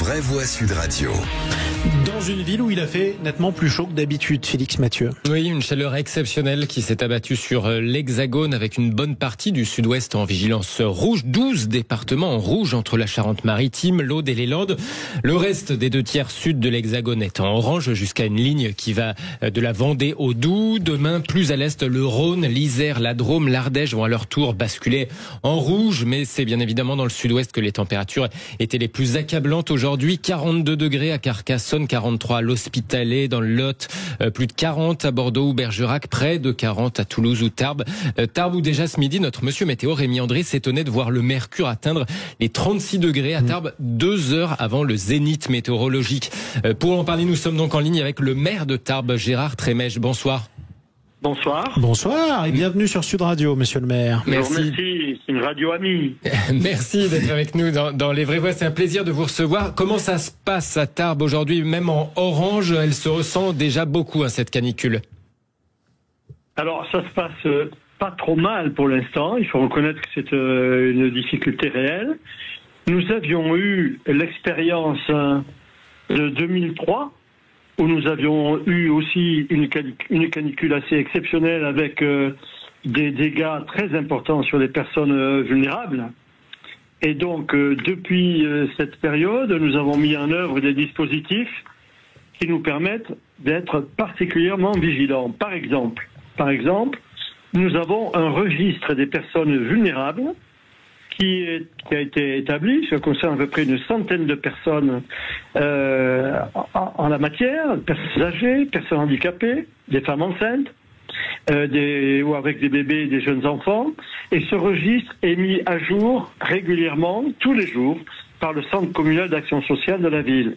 vraie voix Sud Radio. Dans une ville où il a fait nettement plus chaud que d'habitude, Félix Mathieu. Oui, une chaleur exceptionnelle qui s'est abattue sur l'Hexagone avec une bonne partie du sud-ouest en vigilance rouge. 12 départements en rouge entre la Charente-Maritime, l'Aude et les Landes. Le reste des 2/3 sud de l'Hexagone est en orange jusqu'à une ligne qui va de la Vendée au Doubs. Demain, plus à l'est, le Rhône, l'Isère, la Drôme, l'Ardèche vont à leur tour basculer en rouge. Mais c'est bien évidemment dans le sud-ouest que les températures étaient les plus accablantes aujourd'hui. 42 degrés à Carcassonne, 43 à l'Hospitalet, dans le Lot, plus de 40 à Bordeaux ou Bergerac, près de 40 à Toulouse ou Tarbes. Tarbes où déjà ce midi, notre monsieur météo Rémi André s'étonnait de voir le mercure atteindre les 36 degrés à Tarbes 2 heures avant le zénith météorologique. Pour en parler, nous sommes donc en ligne avec le maire de Tarbes, Gérard Trémèche. Bonsoir. Bonsoir. Bonsoir et bienvenue sur Sud Radio, monsieur le maire. Merci, c'est une radio amie. Merci d'être avec nous dans Les Vraies Voix. C'est un plaisir de vous recevoir. Comment ça se passe à Tarbes aujourd'hui? Même en orange, elle se ressent déjà beaucoup, cette canicule. Alors, ça se passe pas trop mal pour l'instant. Il faut reconnaître que c'est une difficulté réelle. Nous avions eu l'expérience de 2003, où nous avions eu aussi une canicule assez exceptionnelle avec des dégâts très importants sur les personnes vulnérables. Et donc, depuis cette période, nous avons mis en œuvre des dispositifs qui nous permettent d'être particulièrement vigilants. Par exemple, nous avons un registre des personnes vulnérables qui a été établi. Ça concerne à peu près une centaine de personnes en la matière, personnes âgées, personnes handicapées, des femmes enceintes, ou avec des bébés et des jeunes enfants. Et ce registre est mis à jour régulièrement, tous les jours, par le Centre communal d'action sociale de la ville.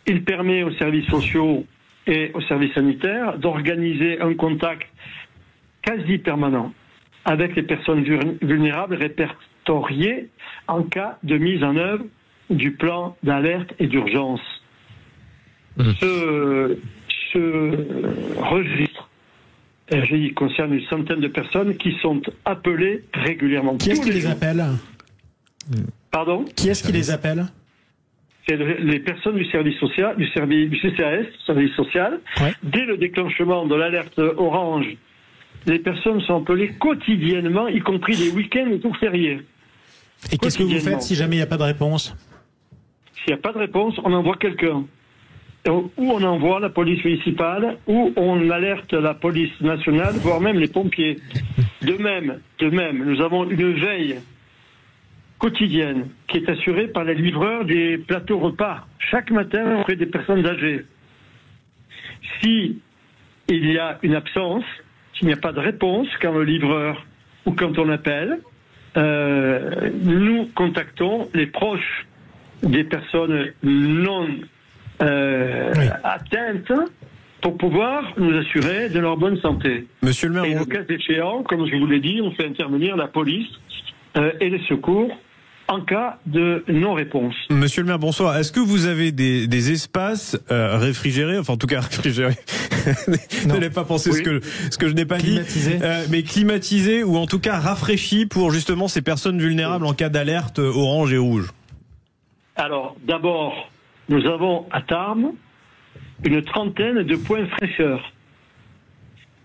Il permet aux services sociaux et aux services sanitaires d'organiser un contact quasi permanent avec les personnes vulnérables répertoriées en cas de mise en œuvre du plan d'alerte et d'urgence. Ce registre, concerne une centaine de personnes qui sont appelées régulièrement. Qui est-ce qui les appelle? Pardon? Qui est-ce qui les appelle? C'est les personnes du service social, du CCAS, service social. Ouais. Dès le déclenchement de l'alerte orange, les personnes sont appelées quotidiennement, y compris les week-ends et jours fériés. Et qu'est-ce que vous faites si jamais il n'y a pas de réponse? S'il n'y a pas de réponse, on envoie quelqu'un. Ou on envoie la police municipale, ou on alerte la police nationale, voire même les pompiers. De même, nous avons une veille quotidienne qui est assurée par les livreurs des plateaux repas, chaque matin auprès des personnes âgées. Si il y a une absence, s'il n'y a pas de réponse quand le livreur ou quand on appelle, nous contactons les proches des personnes non atteintes pour pouvoir nous assurer de leur bonne santé. Monsieur le maire, et au cas échéant, comme je vous l'ai dit, on fait intervenir la police et les secours en cas de non-réponse. Monsieur le maire, bonsoir. Est-ce que vous avez des espaces réfrigérés, enfin en tout cas réfrigérés, ne l'ai pas pensé ce que je n'ai pas dit, mais climatisés ou en tout cas rafraîchis pour justement ces personnes vulnérables en cas d'alerte orange et rouge? Alors d'abord, nous avons à Tarbes une trentaine de points fraîcheur.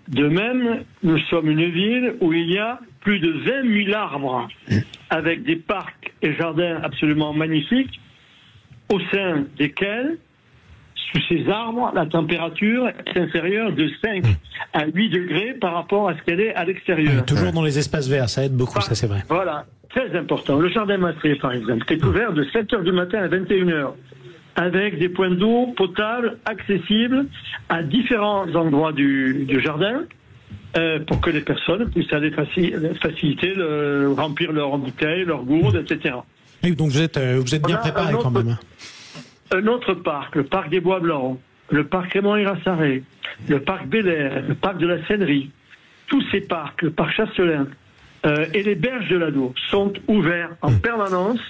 De même, nous sommes une ville où il y a plus de 20 000 arbres, avec des parcs et jardins absolument magnifiques, au sein desquels, sous ces arbres, la température est inférieure de 5 à 8 degrés par rapport à ce qu'elle est à l'extérieur. Toujours dans les espaces verts, ça aide beaucoup, ça c'est vrai. Voilà, très important. Le jardin Mastré, par exemple, est ouvert de 7h du matin à 21h. Avec des points d'eau potables accessibles à différents endroits du jardin pour que les personnes puissent aller faciliter remplir leurs bouteilles, leurs gourdes, etc. Et donc vous êtes bien préparé quand même. Un autre parc, le parc des Bois Blancs, le parc Raymond-Irasaré, le parc Bel-Air, le parc de la Seinerie, tous ces parcs, le parc Chastelin et les berges de l'Ado sont ouverts en permanence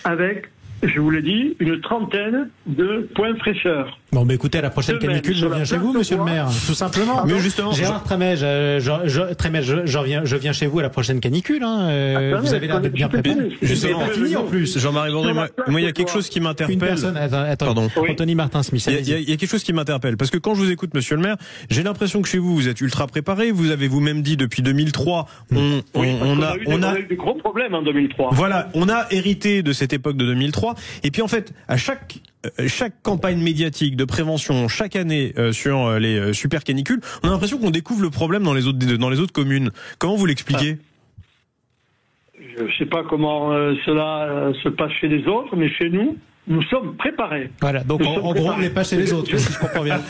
avec je vous l'ai dit, une trentaine de points fraîcheur. Bon, mais écoutez, à la prochaine canicule, je viens chez vous, monsieur le maire, tout simplement. Mais justement, Gérard Trémège, je viens chez vous à la prochaine canicule. Vous avez l'air d'être bien préparé. Justement, pas fini en plus. Jean-Marie Bordé, moi, il y a quelque chose qui m'interpelle. Pardon. Anthony Martin-Smith. Il y a quelque chose qui m'interpelle, parce que quand je vous écoute, monsieur le maire, j'ai l'impression que chez vous, vous êtes ultra préparé. Vous avez vous-même dit depuis 2003, on a eu des gros problèmes en 2003. Voilà, on a hérité de cette époque de 2003. Et puis en fait, à chaque campagne médiatique de prévention, chaque année sur les super canicules, on a l'impression qu'on découvre le problème dans les autres communes. Comment vous l'expliquez ? Je ne sais pas comment cela se passe chez les autres, mais chez nous, nous sommes préparés. Voilà, donc en gros, on n'est pas chez les autres, si je comprends bien.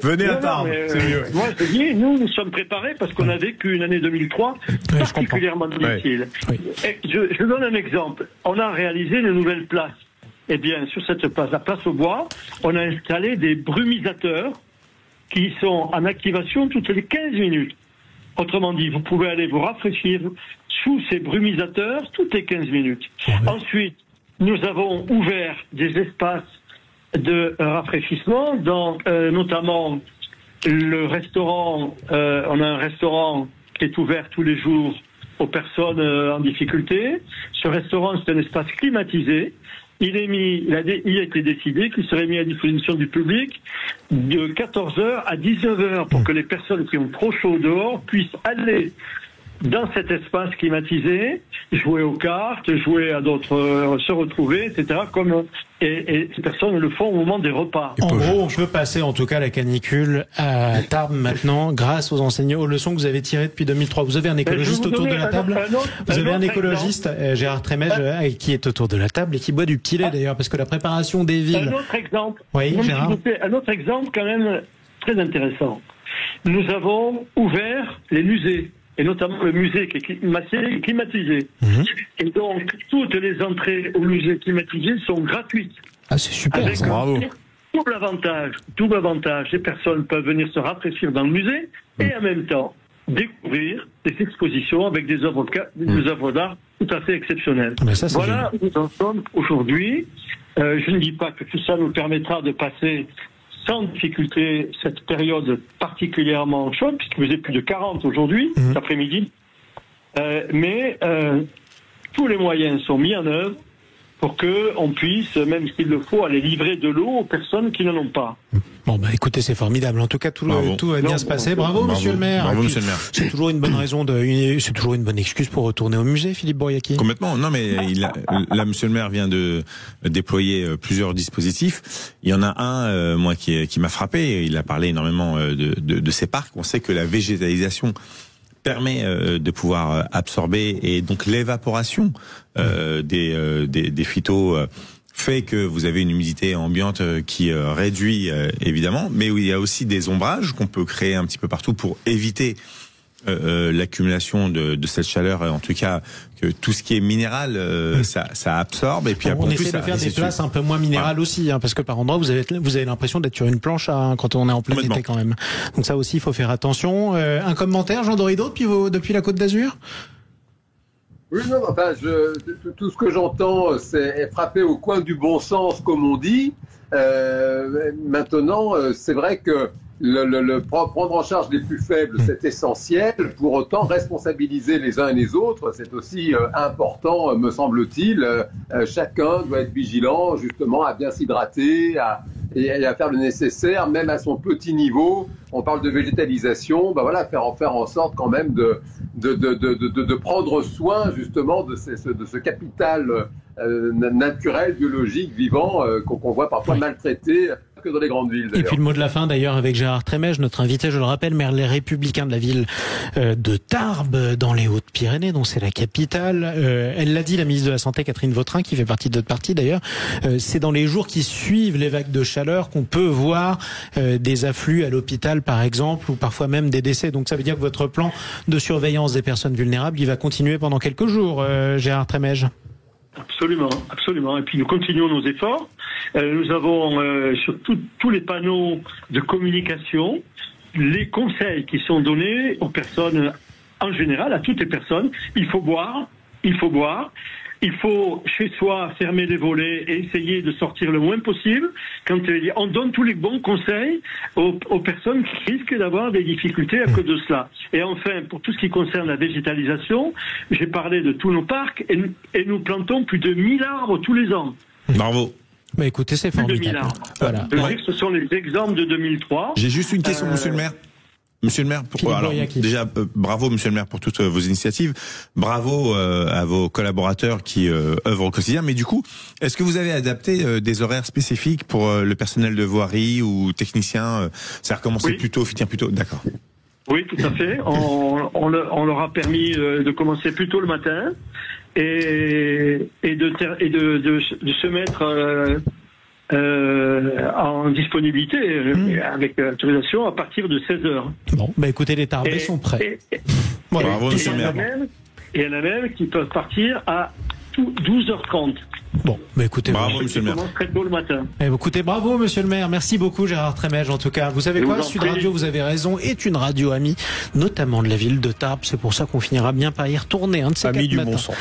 Venez à Tarbes, c'est mieux. Moi, je dis, nous sommes préparés parce qu'on a vécu une année 2003 particulièrement difficile. Oui. Je donne un exemple. On a réalisé une nouvelle place. Eh bien, sur cette place, la place au bois, on a installé des brumisateurs qui sont en activation toutes les 15 minutes. Autrement dit, vous pouvez aller vous rafraîchir sous ces brumisateurs toutes les 15 minutes. Ensuite, nous avons ouvert des espaces de rafraîchissement dans notamment le restaurant. On a un restaurant qui est ouvert tous les jours aux personnes en difficulté. Ce restaurant, c'est un espace climatisé. Il a été décidé qu'il serait mis à disposition du public de 14h à 19h pour que les personnes qui ont trop chaud dehors puissent aller dans cet espace climatisé, jouer aux cartes, jouer à d'autres, se retrouver, etc. Et ces personnes le font au moment des repas. En gros, on peut passer en tout cas la canicule à Tarbes maintenant grâce aux leçons que vous avez tirées depuis 2003. Vous avez un écologiste autour de la table. Vous avez un écologiste, Gérard Trémège, qui est autour de la table et qui boit du petit lait d'ailleurs, parce que la préparation des villes... Un autre exemple. Oui, Gérard. Un autre exemple quand même très intéressant. Nous avons ouvert les musées. Et notamment le musée qui est climatisé. Et donc, toutes les entrées au musée climatisé sont gratuites. Ah, c'est super, avec bravo. Double avantage. Les personnes peuvent venir se rafraîchir dans le musée et en même temps découvrir des expositions avec des œuvres d'art tout à fait exceptionnelles. Voilà où nous en sommes aujourd'hui. Je ne dis pas que tout ça nous permettra de passer sans difficulté cette période particulièrement chaude, puisqu'il faisait plus de 40 aujourd'hui, cet après-midi. Mais tous les moyens sont mis en œuvre pour qu'on puisse, même s'il le faut, aller livrer de l'eau aux personnes qui n'en ont pas. Bon, bah écoutez, c'est formidable. En tout cas, tout va bien se passer. Bravo, monsieur le maire. Bravo, monsieur le maire. C'est toujours une bonne raison c'est toujours une bonne excuse pour retourner au musée, Philippe Bouriaki. Complètement. Non, mais là, monsieur le maire vient de déployer plusieurs dispositifs. Il y en a un, moi, qui m'a frappé. Il a parlé énormément de ces parcs. On sait que la végétalisation permet de pouvoir absorber, et donc l'évaporation des phytos fait que vous avez une humidité ambiante qui réduit évidemment, mais où il y a aussi des ombrages qu'on peut créer un petit peu partout pour éviter l'accumulation de cette chaleur, en tout cas que tout ce qui est minéral ça absorbe, et puis on essaie de faire des places un peu moins minérales aussi, parce que par endroits vous avez l'impression d'être sur une planche quand on est en plein été quand même. Donc ça aussi il faut faire attention. Un commentaire, Jean Dorido, depuis la Côte d'Azur? Oui, non, enfin, tout ce que j'entends, c'est frapper au coin du bon sens, comme on dit. Maintenant, c'est vrai que prendre en charge les plus faibles, c'est essentiel. Pour autant, responsabiliser les uns et les autres, c'est aussi important, me semble-t-il. Chacun doit être vigilant, justement, à bien s'hydrater, et à faire le nécessaire, même à son petit niveau. On parle de végétalisation, ben voilà, faire en sorte quand même de prendre soin justement de ce capital naturel, biologique, vivant, qu'on voit parfois maltraité que dans les grandes villes. Et puis le mot de la fin d'ailleurs avec Gérard Trémège, notre invité, je le rappelle, maire Les Républicains de la ville de Tarbes, dans les Hautes-Pyrénées, dont c'est la capitale. Elle l'a dit, la ministre de la Santé, Catherine Vautrin, qui fait partie de notre parti d'ailleurs, c'est dans les jours qui suivent les vagues de chaleur qu'on peut voir des afflux à l'hôpital par exemple, ou parfois même des décès. Donc ça veut dire que votre plan de surveillance des personnes vulnérables, il va continuer pendant quelques jours, Gérard Trémège. Absolument, absolument. Et puis nous continuons nos efforts. Nous avons sur tous les panneaux de communication les conseils qui sont donnés aux personnes en général, à toutes les personnes. Il faut boire. Il faut, chez soi, fermer les volets et essayer de sortir le moins possible. Quand on donne tous les bons conseils aux personnes qui risquent d'avoir des difficultés à cause de cela. Et enfin, pour tout ce qui concerne la végétalisation, j'ai parlé de tous nos parcs et nous plantons plus de 1000 arbres tous les ans. Bravo. Bah écoutez, c'est formidable. Voilà. Je veux dire que ce sont les exemples de 2003. J'ai juste une question, monsieur le maire. Monsieur le maire, déjà bravo monsieur le maire pour toutes vos initiatives, bravo à vos collaborateurs qui œuvrent au quotidien. Mais du coup, est-ce que vous avez adapté des horaires spécifiques pour le personnel de voirie ou technicien? C'est-à-dire commencer plus tôt, finir plus tôt. D'accord. Oui, tout à fait. On leur a permis de commencer plus tôt le matin et de se mettre en disponibilité avec autorisation à partir de 16h. Bon, bah écoutez, les Tarbais sont prêts. Voilà. Bravo, il y en a même qui peuvent partir à 12h30. Bon, bah écoutez, bravo monsieur le maire. Très tôt le matin. Écoutez, bravo monsieur le maire. Merci beaucoup Gérard Trémège en tout cas. Vous savez quoi, Sud Radio, vous avez raison, est une radio amie, notamment de la ville de Tarbes. C'est pour ça qu'on finira bien par y retourner un de ces 4 matins.